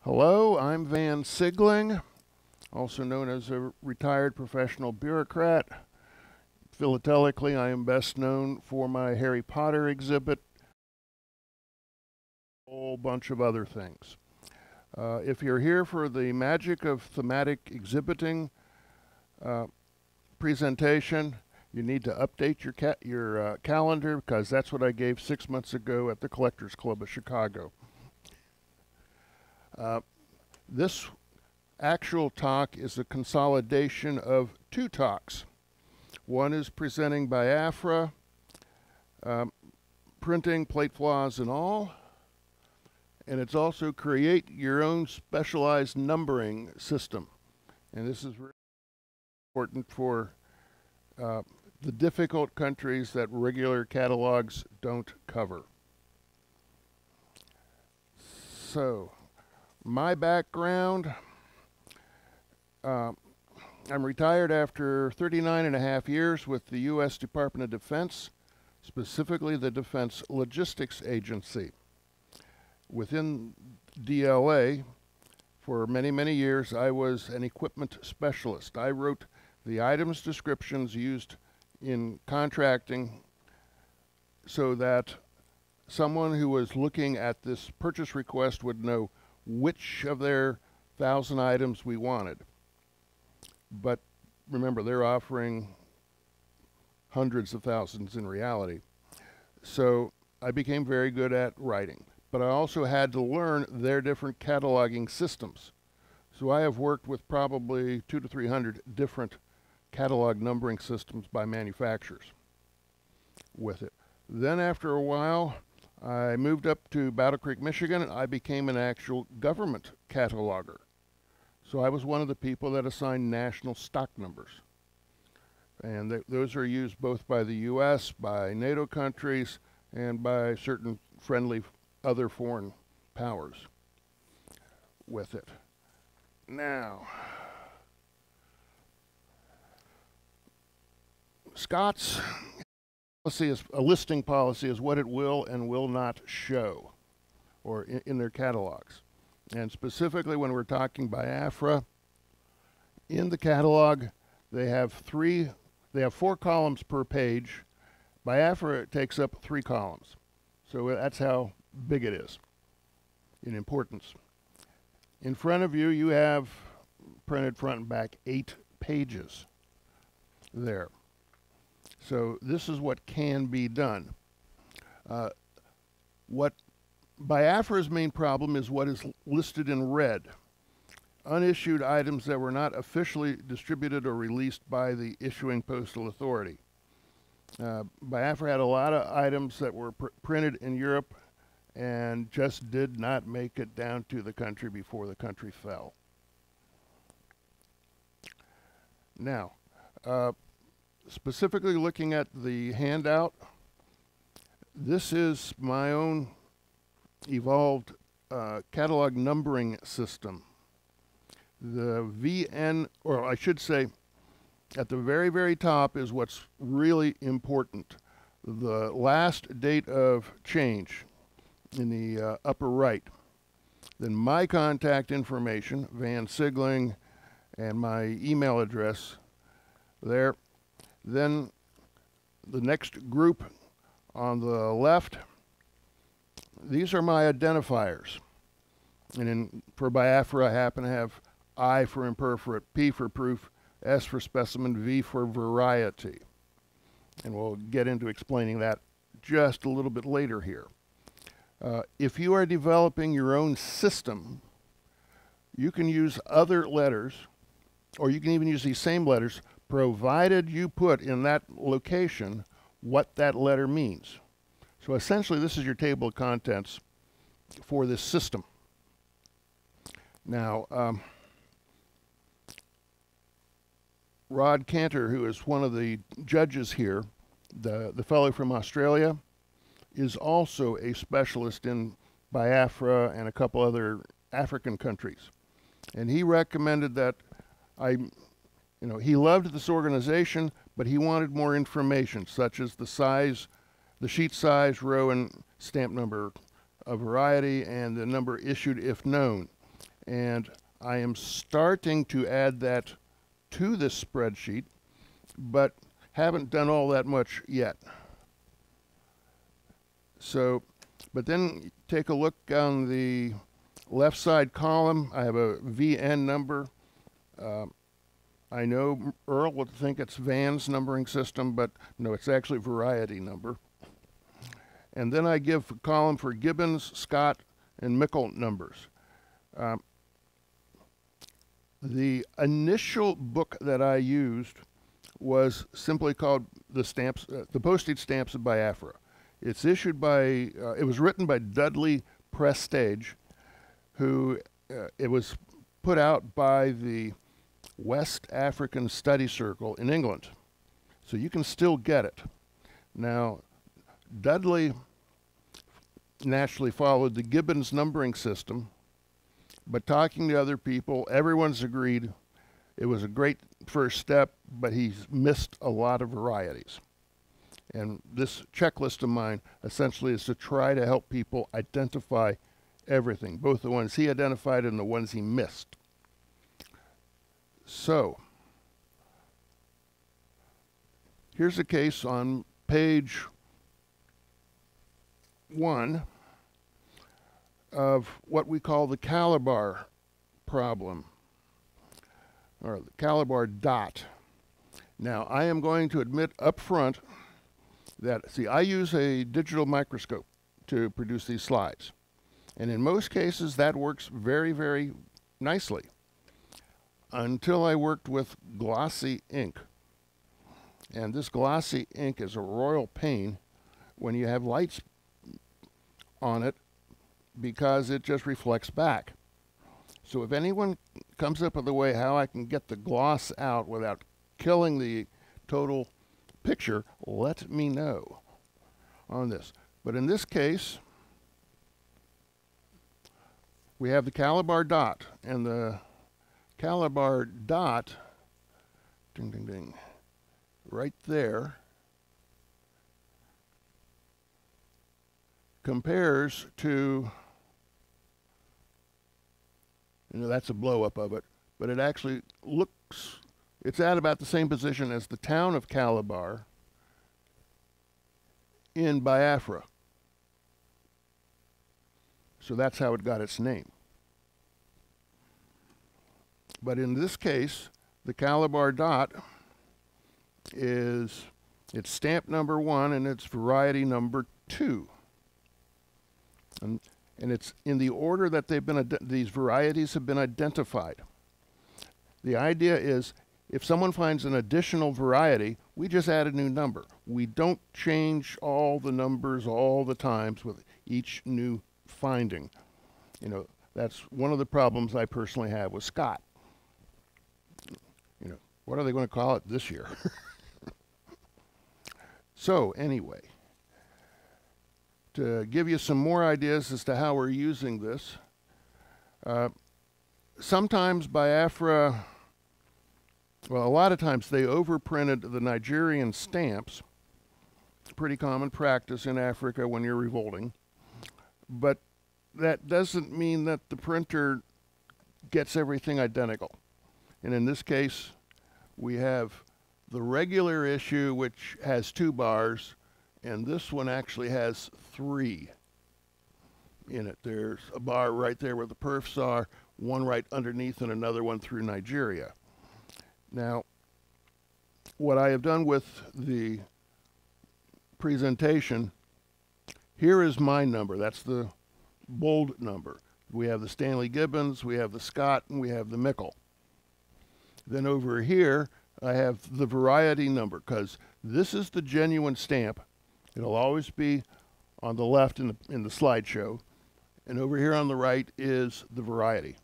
Hello, I'm Van Siegling, also known as a retired professional bureaucrat. Philately, I am best known for my Harry Potter exhibit, a whole bunch of other things. If you're here for the magic of thematic exhibiting presentation, you need to update your calendar, because that's what I gave 6 months ago at the Collectors Club of Chicago. This actual talk is a consolidation of two talks. One is presenting Biafra, printing, plate flaws and all, and it's also create your own specialized numbering system. And this is really important for the difficult countries that regular catalogs don't cover. So, my background, I'm retired after 39.5 years with the U.S. Department of Defense, specifically the Defense Logistics Agency. Within DLA, for many, many years, I was an equipment specialist. I wrote the items descriptions used in contracting so that someone who was looking at this purchase request would know which of their 1,000 items we wanted. But remember, they're offering hundreds of thousands in reality. So I became very good at writing, but I also had to learn their different cataloging systems. So I have worked with probably 200 to 300 different catalog numbering systems by manufacturers with it. Then after a while, I moved up to Battle Creek, Michigan, and I became an actual government cataloger. So I was one of the people that assigned national stock numbers. And those are used both by the U.S., by NATO countries, and by certain friendly other foreign powers with it. Now, Scott's policy is a listing policy is what it will and will not show, or in their catalogs. And specifically when we're talking Biafra, in the catalog they have 4 columns per page. Biafra takes up 3 columns. So that's how big it is in importance. In front of you, you have printed front and back 8 pages there. So this is what can be done. What Biafra's main problem is what is listed in red. Unissued items that were not officially distributed or released by the issuing postal authority. Biafra had a lot of items that were printed in Europe and just did not make it down to the country before the country fell. Now, specifically looking at the handout, this is my own evolved catalog numbering system. The VN, or I should say, at the very, very top is what's really important. The last date of change in the upper right. Then my contact information, Van Siegling, and my email address there. Then the next group on the left, these are my identifiers. And for Biafra, I happen to have I for imperforate, P for proof, S for specimen, V for variety. And we'll get into explaining that just a little bit later here. If you are developing your own system, you can use other letters, or you can even use these same letters, provided you put in that location what that letter means. So essentially, this is your table of contents for this system. Now, Rod Cantor, who is one of the judges here, the fellow from Australia, is also a specialist in Biafra and a couple other African countries. And he recommended that he loved this organization, but he wanted more information, such as the size, the sheet size, row, and stamp number of variety, and the number issued if known. And I am starting to add that to this spreadsheet, but haven't done all that much yet. So, but then take a look on the left side column. I have a VN number. I know Earl would think it's Van's numbering system, but no, it's actually variety number. And then I give a column for Gibbons, Scott, and Mickle numbers. The initial book that I used was simply called the Postage Stamps of Biafra. It's issued by, it was written by Dudley Prestage, who, it was put out by the West African Study Circle in England. So you can still get it. Now, Dudley naturally followed the Gibbons numbering system, but talking to other people, everyone's agreed it was a great first step, but he's missed a lot of varieties. And this checklist of mine essentially is to try to help people identify everything, both the ones he identified and the ones he missed. So, here's a case on page 1 of what we call the Calabar problem, or the Calabar Dot. Now, I am going to admit up front that, see, I use a digital microscope to produce these slides. And in most cases, that works very, very nicely. Until I worked with glossy ink. And this glossy ink is a royal pain when you have lights on it, because it just reflects back. So if anyone comes up with a way how I can get the gloss out without killing the total picture, let me know on this. But in this case, we have the Calabar Dot, and the Calabar Dot, ding, ding, ding, right there, compares to, you know, that's a blow-up of it, but it actually looks, it's at about the same position as the town of Calabar in Biafra. So that's how it got its name. But in this case, the Calabar Dot is, it's stamp number 1 and it's variety number 2. And it's in the order that they've been, these varieties have been identified. The idea is, if someone finds an additional variety, we just add a new number. We don't change all the numbers all the times with each new finding. You know, that's one of the problems I personally have with Scott. You know, what are they going to call it this year? So anyway, to give you some more ideas as to how we're using this, sometimes Biafra, well, a lot of times they overprinted the Nigerian stamps. It's pretty common practice in Africa when you're revolting. But that doesn't mean that the printer gets everything identical. And in this case, we have the regular issue, which has 2 bars, and this one actually has 3 in it. There's a bar right there where the perfs are, one right underneath, and another one through Nigeria. Now, what I have done with the presentation, here is my number. That's the bold number. We have the Stanley Gibbons, we have the Scott, and we have the Mickle. Then over here, I have the variety number, because this is the genuine stamp. It'll always be on the left in the slideshow. And over here on the right is the variety.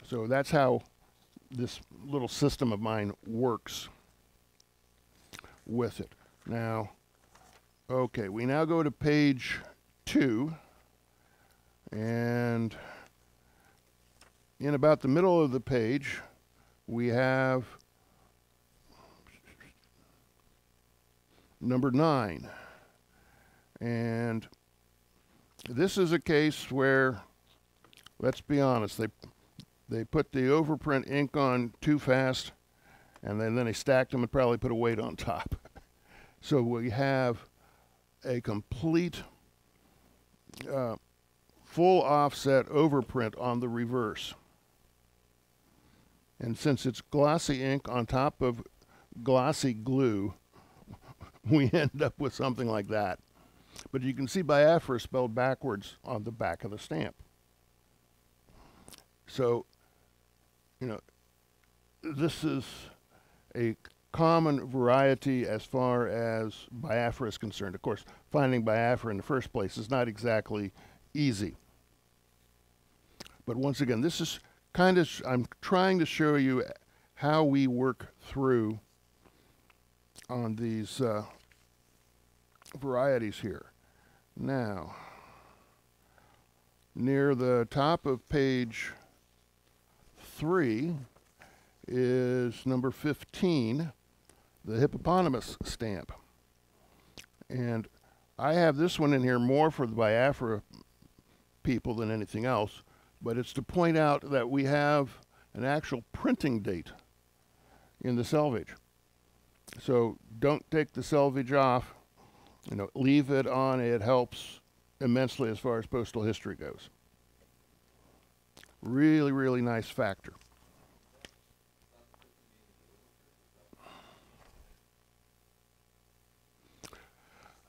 So that's how this little system of mine works with it. Now, okay, we now go to page 2. And in about the middle of the page, we have number 9. And this is a case where let's be honest, they put the overprint ink on too fast, and then they stacked them and probably put a weight on top. So we have a complete full offset overprint on the reverse. And since it's glossy ink on top of glossy glue, we end up with something like that. But you can see Biafra spelled backwards on the back of the stamp. So, you know, this is a common variety as far as Biafra is concerned. Of course, finding Biafra in the first place is not exactly easy. But once again, this is kind of, I'm trying to show you how we work through on these varieties here. Now, near the top of page 3 is number 15, the Hippopotamus stamp. And I have this one in here more for the Biafra people than anything else, but it's to point out that we have an actual printing date in the selvage. So don't take the selvage off, you know, leave it on. It helps immensely as far as postal history goes. Really, really nice factor.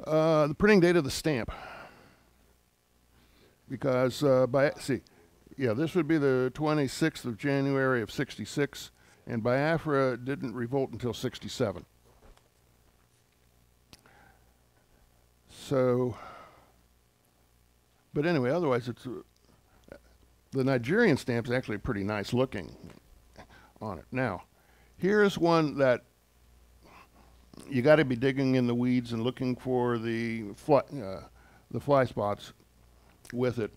The printing date of the stamp, because this would be the 26th of January of '66, and Biafra didn't revolt until '67. So, but anyway, otherwise it's the Nigerian stamp is actually pretty nice looking on it. Now, here's one that you got to be digging in the weeds and looking for the fly spots with it,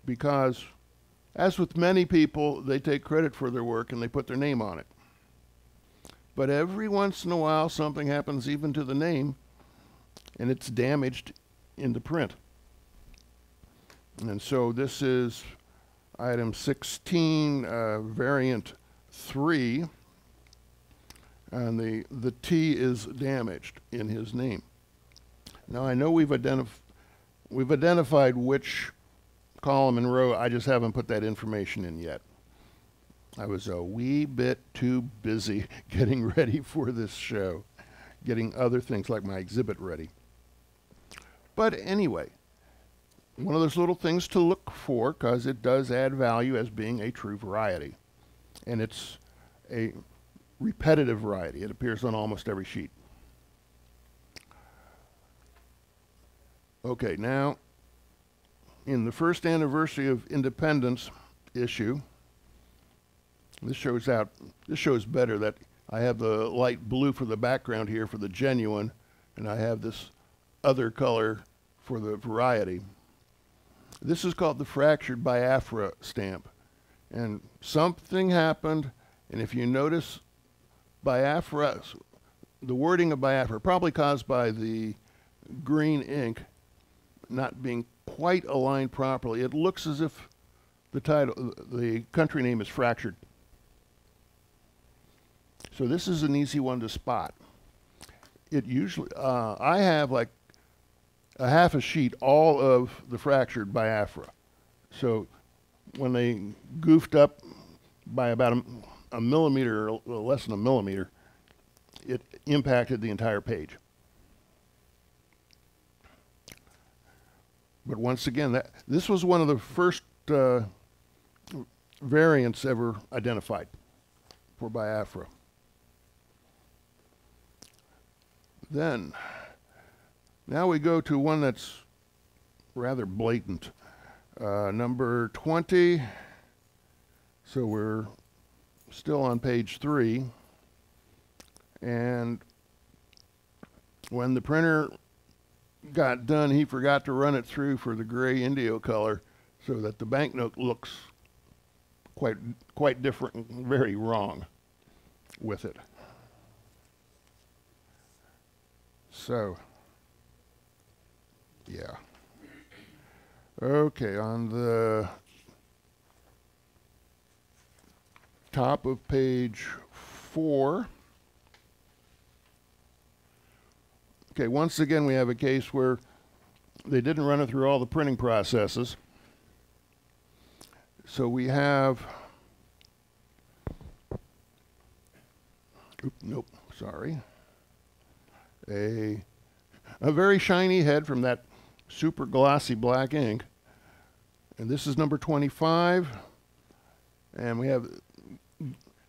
because as with many people, they take credit for their work and they put their name on it. But every once in a while, something happens even to the name, and it's damaged in the print. And so this is item 16, variant 3. And the T is damaged in his name. Now I know we've identified which column and row. I just haven't put that information in yet. I was a wee bit too busy getting ready for this show, getting other things like my exhibit ready. But anyway, one of those little things to look for, because it does add value as being a true variety. And it's a repetitive variety. It appears on almost every sheet. Okay, now in the first anniversary of independence issue, this shows better that I have the light blue for the background here for the genuine, and I have this other color for the variety. This is called the fractured Biafra stamp, and something happened, and if you notice Biafra, the wording of Biafra, probably caused by the green ink not being quite aligned properly. It looks as if the country name is fractured. So this is an easy one to spot. It usually, I have like a half a sheet all of the fractured Biafra. So when they goofed up by about a millimeter, or less than a millimeter, it impacted the entire page. But once again, this was one of the first variants ever identified for Biafra. Then, now we go to one that's rather blatant. Number 20, so we're still on page 3. And when the printer got done, he forgot to run it through for the gray Indigo color, so that the banknote looks quite different and very wrong with it. So, yeah. Okay, on the top of page 4. Okay, once again, we have a case where they didn't run it through all the printing processes. So we have, a very shiny head from that super glossy black ink. And this is number 25. And we have,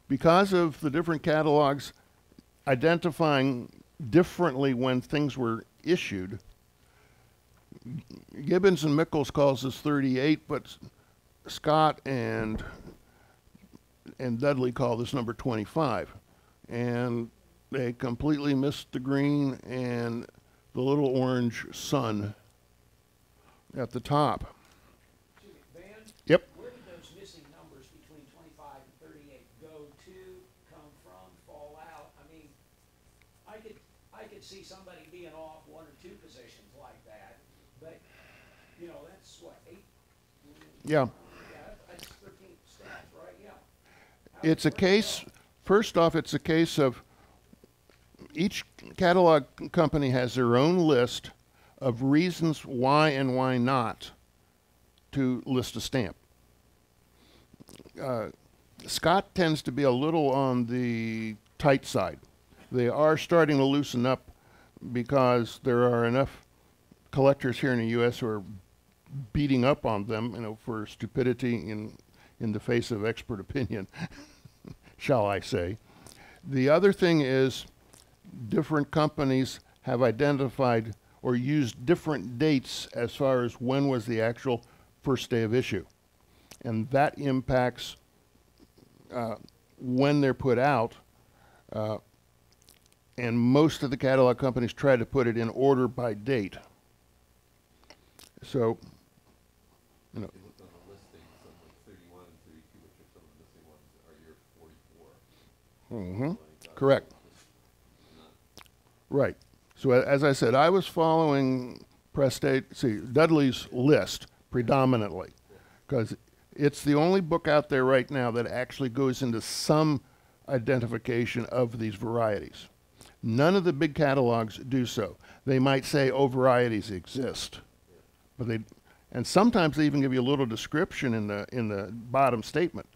because of the different catalogs identifying differently when things were issued, Gibbons and Mickles calls this 38, but Scott and Dudley call this number 25. And they completely missed the green and the little orange sun at the top. Van, yep. Where did those missing numbers between 25 and 38 go to, come from, fall out? I mean, I could see somebody being off 1 or 2 positions like that, but, you know, that's what, 8? Yeah. That's 13 stats, right? Yeah. It's a case, first off, it's a case of each catalog company has their own list of reasons why and why not to list a stamp. Scott tends to be a little on the tight side. They are starting to loosen up because there are enough collectors here in the U.S. who are beating up on them, you know, for stupidity in the face of expert opinion, shall I say. The other thing is different companies have identified or used different dates as far as when was the actual first day of issue. And that impacts when they're put out. And most of the catalog companies try to put it in order by date. So, you know. If you look on the listing, some like 31 and 32, which are some of the missing ones, are year 44. Mm-hmm. Correct. Right. So as I said, I was following press date, Dudley's list predominantly, because it's the only book out there right now that actually goes into some identification of these varieties. None of the big catalogs do so. They might say, oh, varieties exist, but and sometimes they even give you a little description in the bottom statement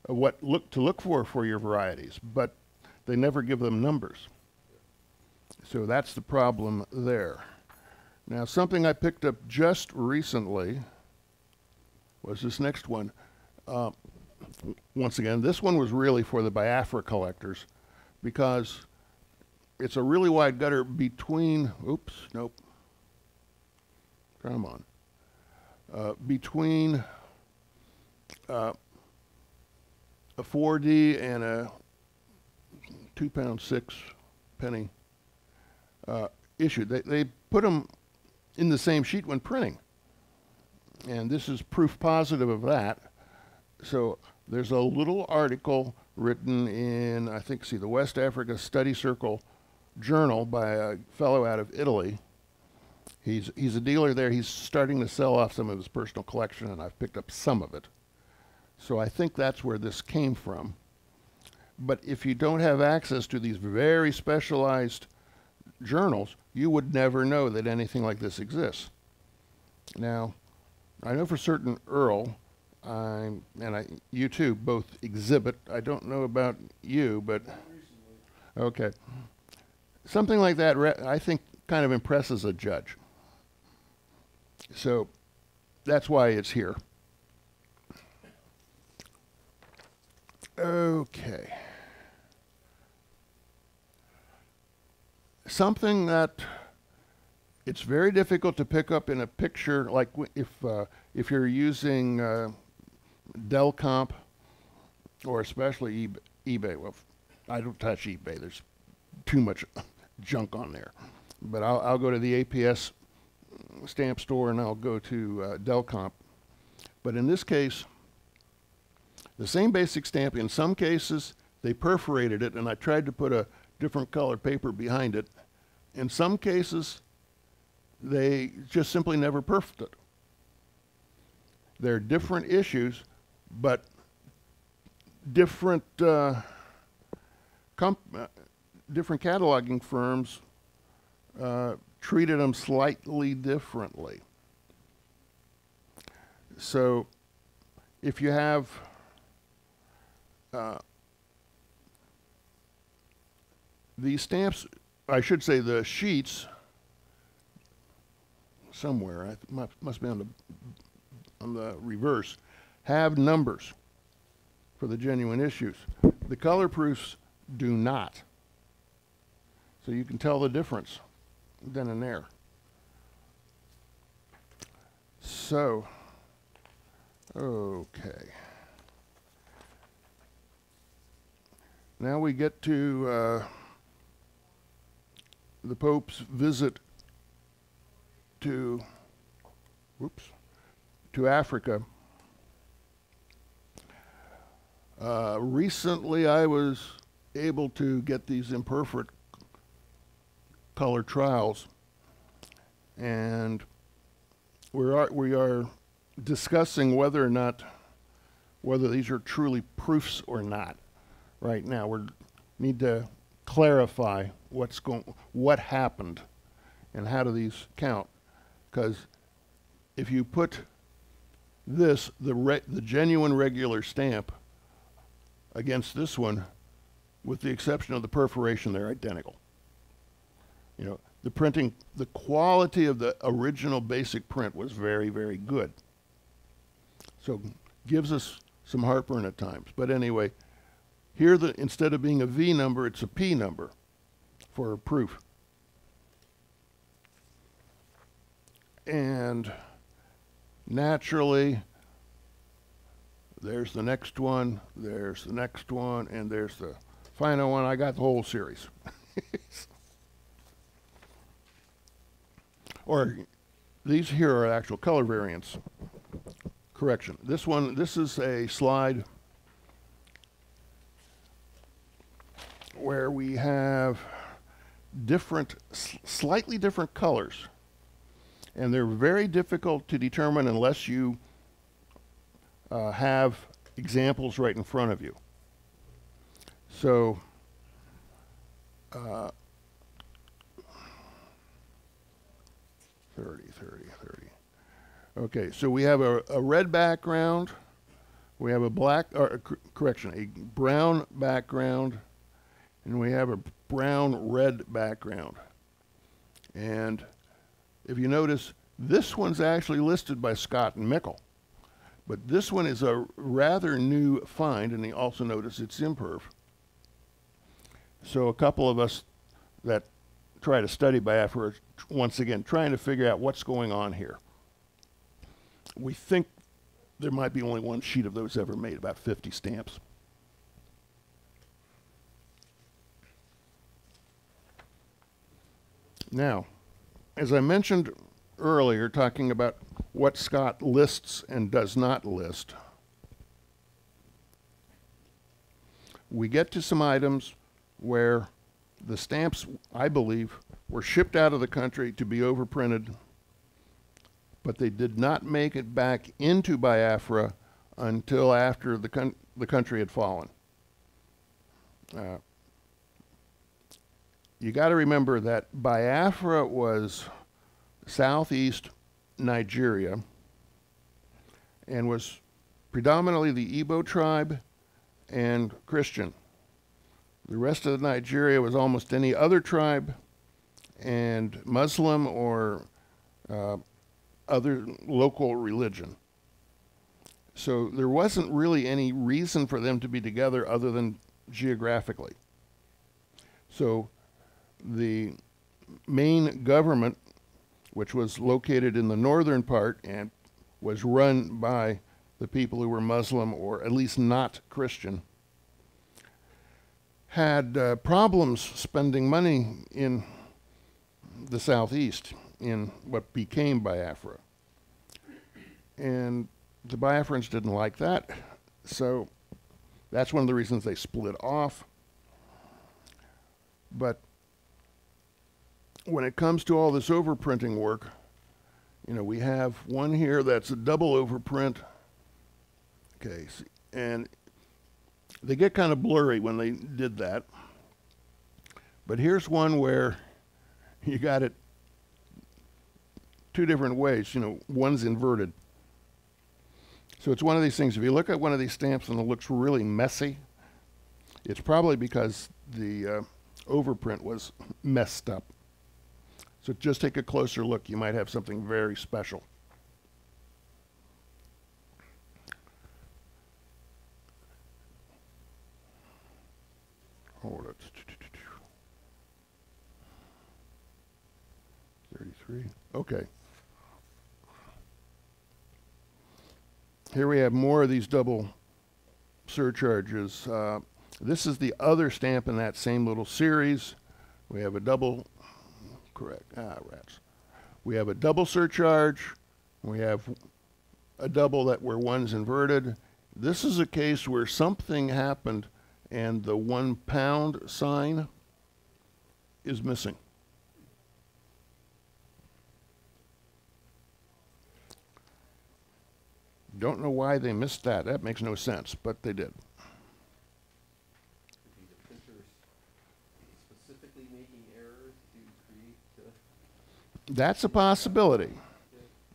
of what to look for your varieties, but they never give them numbers. So that's the problem there. Now, something I picked up just recently was this next one. Once again, this one was really for the Biafra collectors because it's a really wide gutter between, between a 4D and a 2.6 penny issue. They put them in the same sheet when printing. And this is proof positive of that. So there's a little article written in, I think, the West Africa Study Circle journal by a fellow out of Italy. He's a dealer there. He's starting to sell off some of his personal collection, and I've picked up some of it. So I think that's where this came from. But if you don't have access to these very specialized journals, you would never know that anything like this exists. Now, I know for certain Earl, you too, both exhibit. I don't know about you, but okay. Something like that, I think, kind of impresses a judge. So that's why it's here. Okay. Something that it's very difficult to pick up in a picture, like if you're using Delcomp or especially eBay. Well, I don't touch eBay. There's too much junk on there. But I'll go to the APS stamp store and I'll go to Delcomp. But in this case, the same basic stamp. In some cases, they perforated it, and I tried to put a different color paper behind it. In some cases, they just simply never perfed it. They're different issues, but different different cataloging firms treated them slightly differently. So if you have these stamps, I should say the sheets somewhere, must be on the reverse, have numbers for the genuine issues. The color proofs do not. So you can tell the difference then and there. So, okay. Now we get to the Pope's visit to Africa. Recently I was able to get these Imperforate color trials, and we are discussing whether these are truly proofs or not. Right now we need to clarify what happened and how do these count, because if you put this, the genuine regular stamp, against this one, with the exception of the perforation, they're identical. You know, the printing, the quality of the original basic print was very, very good. So gives us some heartburn at times. But anyway, here instead of being a V number, it's a P number for proof. And naturally, there's the next one, there's the next one, and there's the final one. I got the whole series. Or these here are actual color variants. Correction. This is a slide where we have slightly different colors. And they're very difficult to determine unless you have examples right in front of you. So, 30. Okay, so we have a red background, we have a a brown background, and we have a brown-red background. And if you notice, this one's actually listed by Scott and Mickle. But this one is a rather new find, and you also notice it's imperf. So a couple of us that try to study Biafra are once again trying to figure out what's going on here. We think there might be only one sheet of those ever made, about 50 stamps. Now, as I mentioned earlier, talking about what Scott lists and does not list, we get to some items where the stamps, I believe, were shipped out of the country to be overprinted, but they did not make it back into Biafra until after the country had fallen. You got to remember that Biafra was southeast Nigeria and was predominantly the Igbo tribe and Christian. The rest of Nigeria was almost any other tribe and Muslim or other local religion. So there wasn't really any reason for them to be together other than geographically. So the main government, which was located in the northern part and was run by the people who were Muslim or at least not Christian, had problems spending money in the southeast in what became Biafra. And the Biafrans didn't like that, so that's one of the reasons they split off. But when it comes to all this overprinting work, you know, we have one here that's a double overprint. Okay, and They get kind of blurry when they did that. But here's one where you got it two different ways. You know, one's inverted. So it's one of these things, if you look at one of these stamps and it looks really messy, it's probably because the overprint was messed up. So just take a closer look. You might have something very special. Hold it. 33. Okay. Here we have more of these double surcharges. This is the other stamp in that same little series. We have a double, correct, rats. We have a double surcharge. We have a double that where one's inverted. This is a case where something happened and the 1 pound sign is missing. Don't know why they missed that. That makes no sense, but they did. Could be the printers specifically making errors to create. That's a possibility.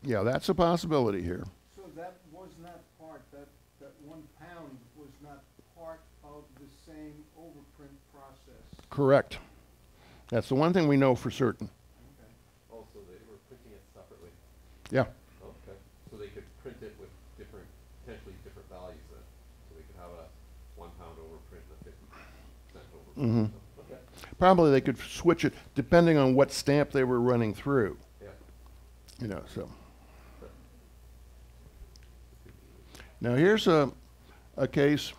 Yeah, that's a possibility here. So that was not part, that 1 pound was not part of the same overprint process. Correct. That's the one thing we know for certain. Okay. Also, they were printing it separately. Yeah. Okay. So they could print it with different, potentially different values then. So they could have a 1 pound overprint and a 50% overprint. Mhm. Okay. Probably they could switch it depending on what stamp they were running through. Yeah. You know, so. Now here's a case.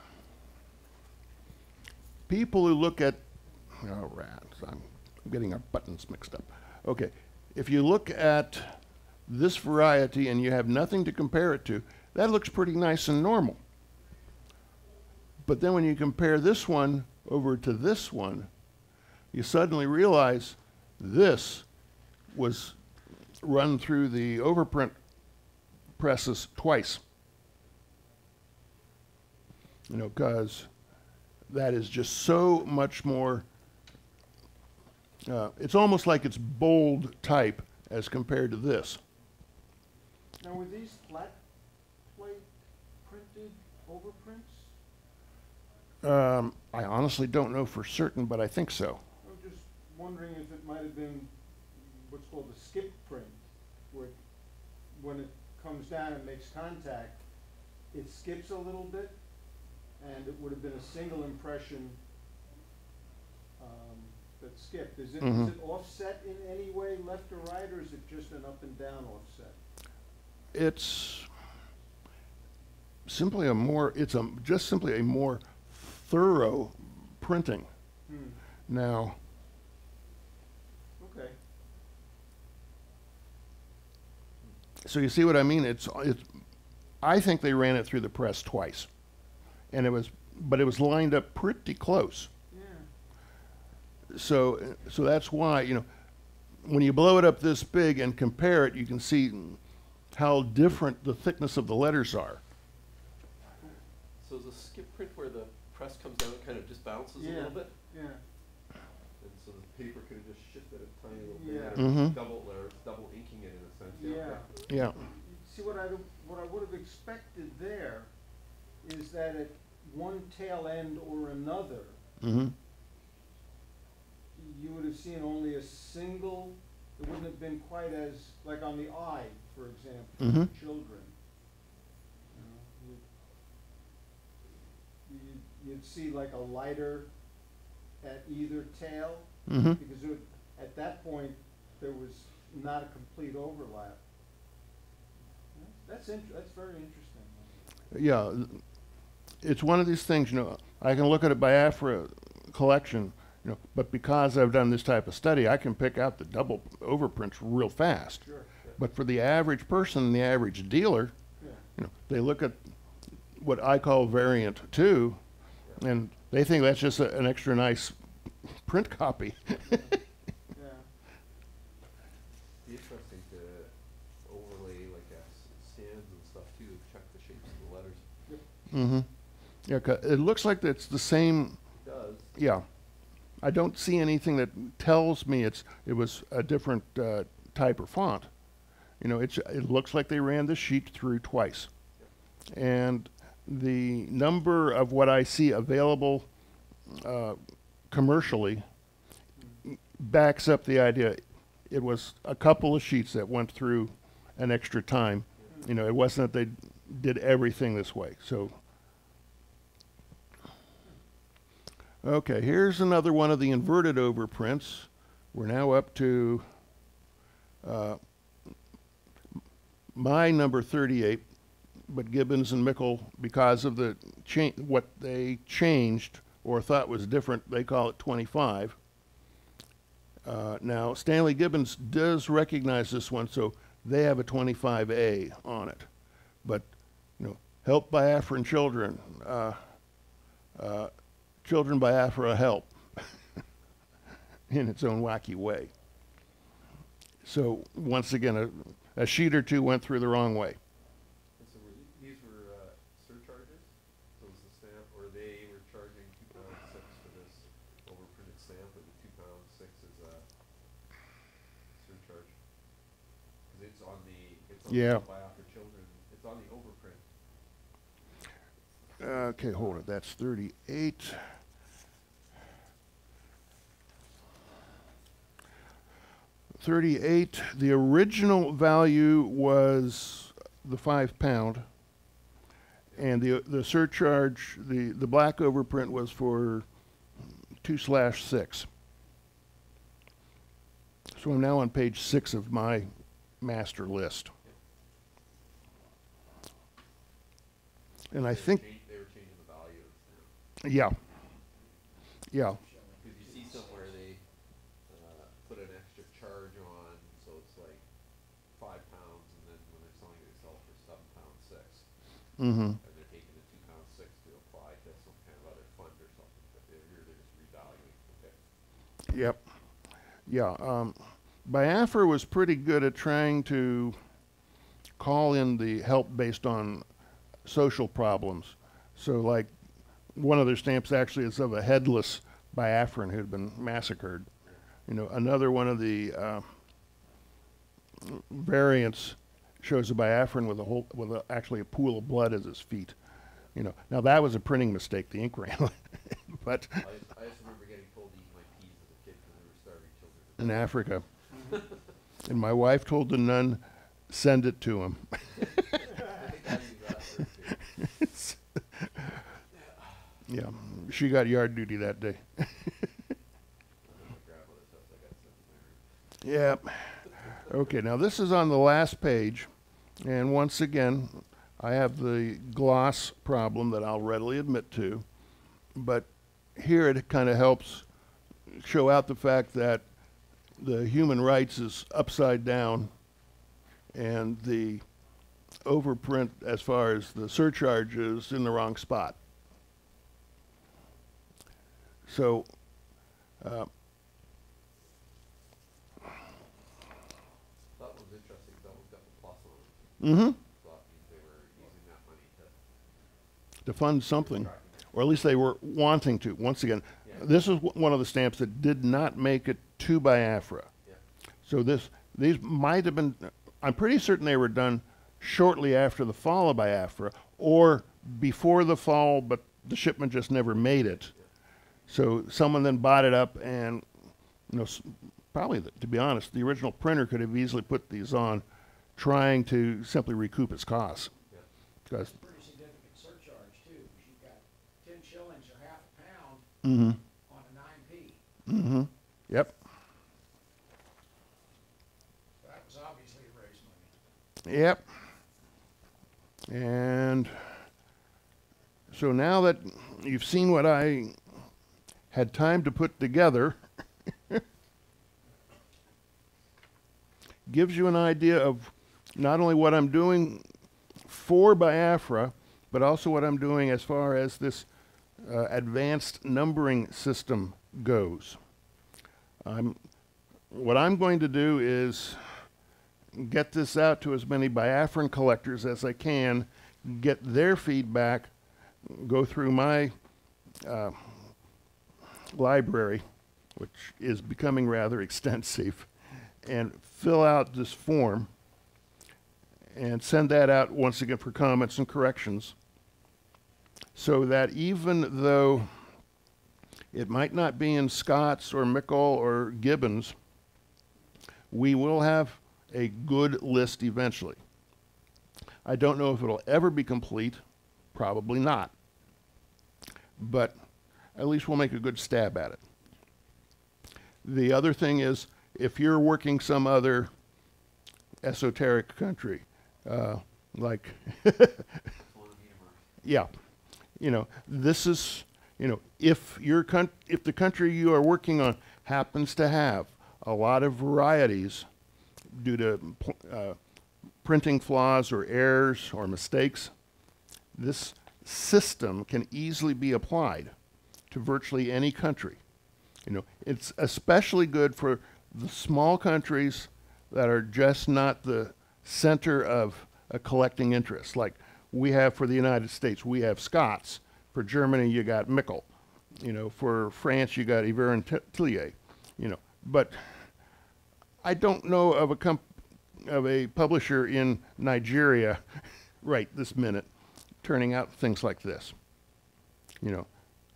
People who look at, oh rats, I'm getting our buttons mixed up. Okay, if you look at this variety and you have nothing to compare it to, that looks pretty nice and normal. But then when you compare this one over to this one, you suddenly realize this was run through the overprint presses twice. You know, because that is just so much more, it's almost like it's bold type as compared to this. Now, were these flat plate printed overprints? I honestly don't know for certain, but I think so. I'm just wondering if it might have been what's called a skip print, where when it comes down and makes contact, it skips a little bit, and it would have been a single impression that skipped. Is it offset in any way, left or right, or is it just an up and down offset? It's simply a more, just simply a more thorough printing. Now, Okay. so you see what I mean? I think they ran it through the press twice. And but it was lined up pretty close. Yeah. So that's why, you know, when you blow it up this big and compare it, you can see how different the thickness of the letters are. So is a skip print where the press comes down and kind of just bounces a Yeah. little bit? Yeah. And so the paper could have just shifted a tiny little bit. Yeah. Mhm. Double inking it in a sense. Yeah. Yeah. See, what I would have expected there is that at one tail end or another, Mm-hmm. you would have seen only a single, it wouldn't have been quite as, like on the eye, for example, Mhm. for children. You'd see like a lighter at either tail, Mm-hmm. because at that point, there was not a complete overlap. That's very interesting. Yeah. It's one of these things, you know, I can look at a Biafra collection, you know, but because I've done this type of study, I can pick out the double overprints real fast. Sure. But for the average person, the average dealer, Yeah. you know, they look at what I call variant 2, and they think that's just an extra nice print copy. Yeah. Be interesting to overlay like stands and stuff too, check the shapes of the letters. Mm-hmm. Yeah, it looks like it's the same. It does. Yeah, I don't see anything that tells me it was a different type or font. You know, it looks like they ran the sheet through twice, and the number of what I see available commercially backs up the idea. It was a couple of sheets that went through an extra time. You know, it wasn't that they did everything this way. So, okay, here's another one of the inverted overprints. We're now up to my number 38, but Gibbons and Mickle, because of the what they changed or thought was different, they call it 25. Now, Stanley Gibbons does recognize this one, so they have a 25A on it. But, you know, help Biafran children, children Biafra help, in its own wacky way. So, once again, a sheet or two went through the wrong way. And so these were surcharges? So was the stamp, or they were charging £2.06 for this overprinted stamp, and the £2.06 is a surcharge? Because it's on the Yeah. Biafra children, it's on the overprint. Okay, hold it. That's 38. The original value was the £5, and the surcharge, the black overprint was for 2/6. So I'm now on page 6 of my master list. And I think, They were changing the value of the stamp. yeah, yeah. Because you see somewhere they put an extra charge on, so it's like £5, and then when they're selling it, they sell it for £7.06. Mm-hmm. And they're taking the £2.06 to apply to some kind of other fund or something, but here they're just revaluing. Okay. Yep. Yeah. Biafra was pretty good at trying to call in the help based on social problems. So, like, one of their stamps actually is of a headless Biafran who had been massacred. You know, another one of the variants shows a Biafran with actually a pool of blood as his feet. You know, now that was a printing mistake. The ink ran, but I just remember getting told to eat my peas as a kid because they were starving children. in Africa, and my wife told the nun, "Send it to him." I think I used that word too. Yeah, she got yard duty that day. My grandmother's house, I got sent there. Yep. Okay, now this is on the last page, and once again, I have the gloss problem that I'll readily admit to, but here it kind of helps show out the fact that the human rights is upside down, and the overprint as far as the surcharge is in the wrong spot. So, That was interesting. That one's got the plus on it. mm-hmm, So that means they were using that money to fund something, or at least they were wanting to. Once again, Yeah. this is one of the stamps that did not make it to Biafra. Yeah. So these might have been, I'm pretty certain they were done shortly after the fall of Biafra, or before the fall, but the shipment just never made it. So someone then bought it up, and you know, probably, to be honest, the original printer could have easily put these on, trying to simply recoup its costs. Yeah. Because, Pretty significant surcharge too, because you've got 10 shillings or half a pound mm-hmm, on a 9p. mm-hmm, yep, So that was obviously a raise money. yep. And so now that you've seen what I had time to put together, gives you an idea of not only what I'm doing for Biafra, but also what I'm doing as far as this advanced numbering system goes. What I'm going to do is get this out to as many Biafran collectors as I can, get their feedback, go through my library, which is becoming rather extensive, and fill out this form and send that out once again for comments and corrections, so that even though it might not be in Scott's or Mickle or Gibbons, we will have a good list eventually. I don't know if it'll ever be complete, probably not, but at least we'll make a good stab at it. The other thing is, if you're working some other esoteric country, like, yeah, you know, this is, you know, if the country you are working on happens to have a lot of varieties due to printing flaws or errors or mistakes, this system can easily be applied to virtually any country. You know, it's especially good for the small countries that are just not the center of a collecting interest. Like we have for the United States, we have Scots. For Germany, you got Mickle. You know, for France, you got Iver and Tillier. You know, but I don't know of a publisher in Nigeria right this minute turning out things like this. You know,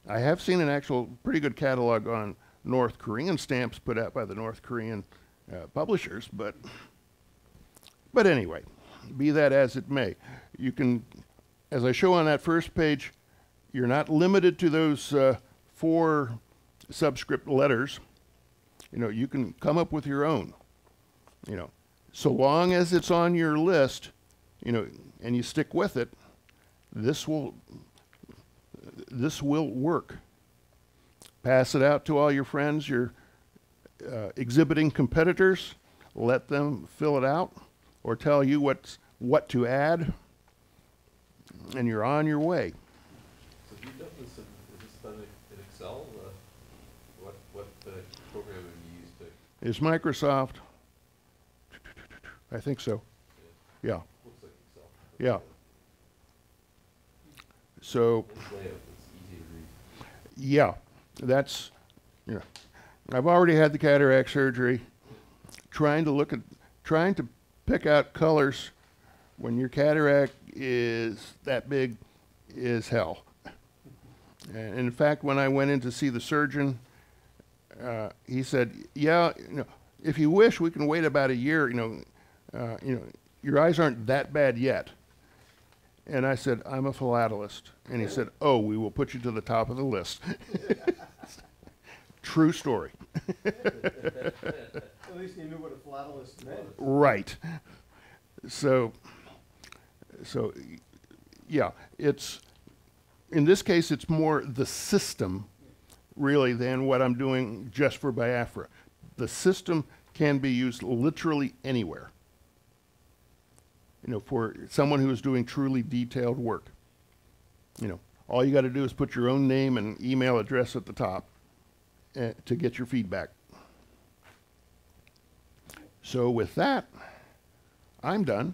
I have seen an actual pretty good catalog on North Korean stamps put out by the North Korean publishers, but anyway, be that as it may, you can, as I show on that first page, you're not limited to those 4 subscript letters. You know, you can come up with your own, you know, so long as it's on your list, you know, and you stick with it, this will work. Pass it out to all your friends, your exhibiting competitors, let them fill it out or tell you what to add, and you're on your way. So have you done this is this done in Excel? What program have you used to? Is Microsoft? I think so. Yeah. Looks like Excel. Yeah. So, Nice layout, it's easy to read. yeah, that's, you know, I've already had the cataract surgery. Trying to pick out colors when your cataract is that big is hell. And in fact, when I went in to see the surgeon, he said, "Yeah, you know, if you wish, we can wait about a year. You know, your eyes aren't that bad yet." And I said, "I'm a philatelist." And he said, "Oh, we will put you to the top of the list." True story. At least you knew what a philatelist meant. Right. So yeah, in this case, it's more the system really than what I'm doing just for Biafra. The system can be used literally anywhere, you know, for someone who is doing truly detailed work. You know, all you got to do is put your own name and email address at the top to get your feedback. So with that, I'm done.